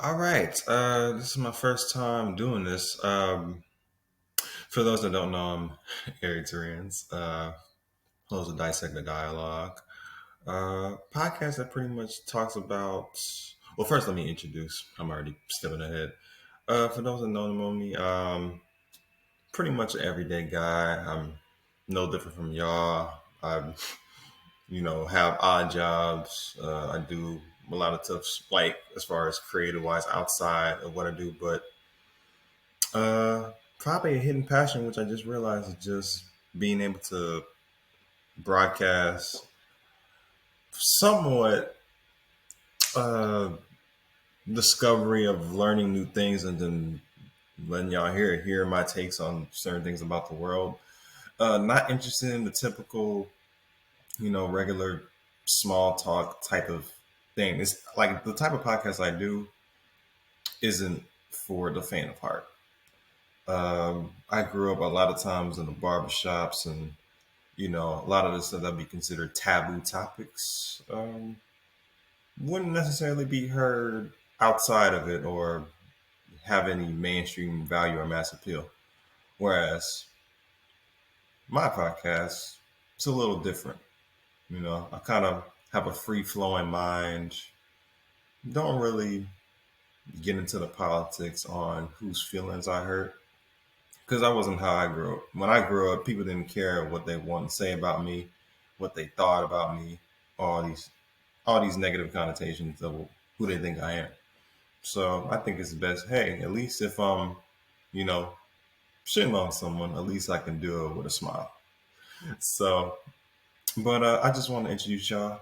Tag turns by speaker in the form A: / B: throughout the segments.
A: All right. This is my first time doing this. For those that don't know, I'm Eric Terrians, host of Dissect the Dialogue, podcast that pretty much talks about. Well, first let me introduce. I'm already stepping ahead. For those that don't know me, pretty much an everyday guy. I'm no different from y'all. I, have odd jobs. I do a lot of stuff, like as far as creative wise, outside of what I do, but probably a hidden passion, which I just realized is just being able to broadcast somewhat uh, discovery of learning new things and then letting y'all hear my takes on certain things about the world. Not interested in the typical, regular small talk type of thing. It's like the type of podcast I do isn't for the faint of heart. I grew up a lot of times in the barbershops and a lot of the stuff that be considered taboo topics wouldn't necessarily be heard outside of it or have any mainstream value or mass appeal. Whereas my podcast, it's a little different. I kind of have a free flowing mind, don't really get into the politics on whose feelings I hurt. Because that wasn't how I grew up. When I grew up, people didn't care what they wanted to say about me, what they thought about me, all these all these negative connotations of who they think I am. So I think it's best. Hey, at least if I'm, you know, shitting on someone, at least I can do it with a smile. So, but I just want to introduce y'all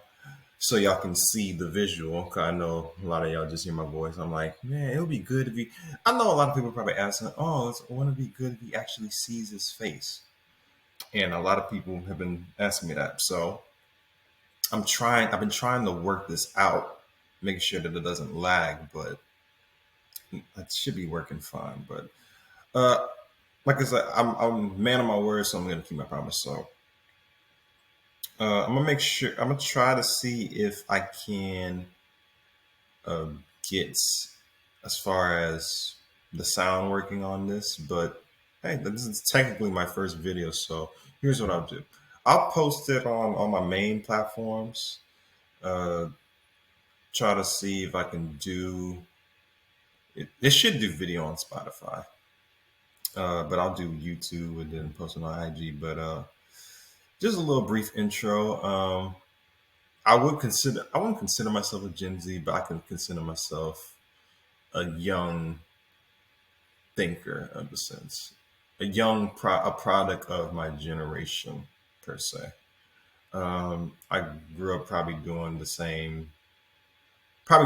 A: so y'all can see the visual. 'Cause I know a lot of y'all just hear my voice. I'm like, man, it would be good if he. I know a lot of people probably asking, oh, it wouldn't it be good if he actually sees his face? And a lot of people have been asking me that. So I'm trying. I've been trying to work this out, making sure that it doesn't lag, but it should be working fine. But uh, like I said, I'm a man of my word, so I'm gonna keep my promise. So I'm gonna make sure. I'm gonna try to see if I can uh, get as far as the sound working on this. But hey, this is technically my first video, so here's what I'll do. I'll post it on my main platforms. Uh, Try to see if I can do it. It should do video on Spotify, but I'll do YouTube and then post it on IG. But just a little brief intro. I wouldn't consider myself a Gen Z, but I can consider myself a young thinker of the sense, a product of my generation per se. I grew up probably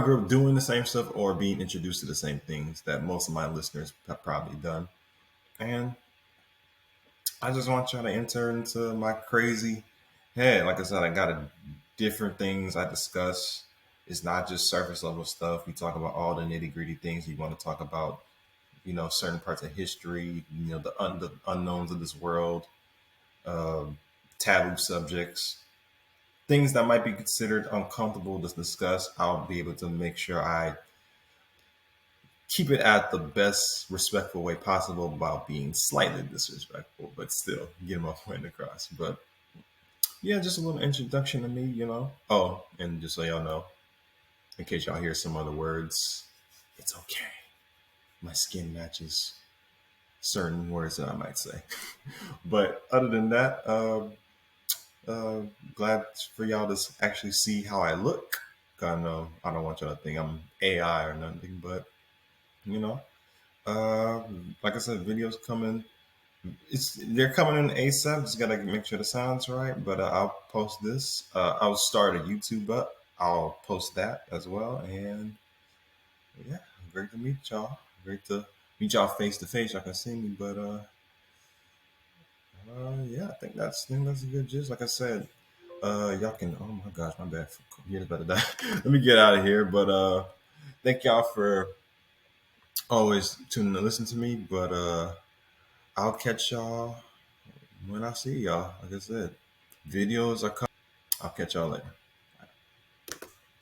A: grew up doing the same stuff or being introduced to the same things that most of my listeners have probably done. And I just want y'all to enter into my crazy head. Like I said, I got different things I discuss. It's not just surface level stuff. We talk about all the nitty gritty things you want to talk about. Certain parts of history. The unknowns of this world, um, taboo subjects, things that might be considered uncomfortable to discuss. I'll be able to make sure I keep it at the best respectful way possible without being slightly disrespectful, but still get my point across. But yeah, just a little introduction to me. Oh, and just so y'all know, in case y'all hear some other words, it's okay. My skin matches certain words that I might say. But other than that, uh, glad for y'all to actually see how I look. I know I don't want y'all to think I'm AI or nothing, but you know, uh, like I said, videos coming. They're coming in ASAP. Just gotta make sure the sound's right. But I'll post this. I'll start a YouTube up. I'll post that as well. And yeah, great to meet y'all. Great to meet y'all face to face. Y'all can see me, but yeah, I think that's a good gist. Like I said, y'all can. Oh my gosh, my bad. Computer's about to die. Let me get out of here. But thank y'all for always tuning to listen to me. But I'll catch y'all when I see y'all. Like I said, videos are coming. I'll catch y'all later.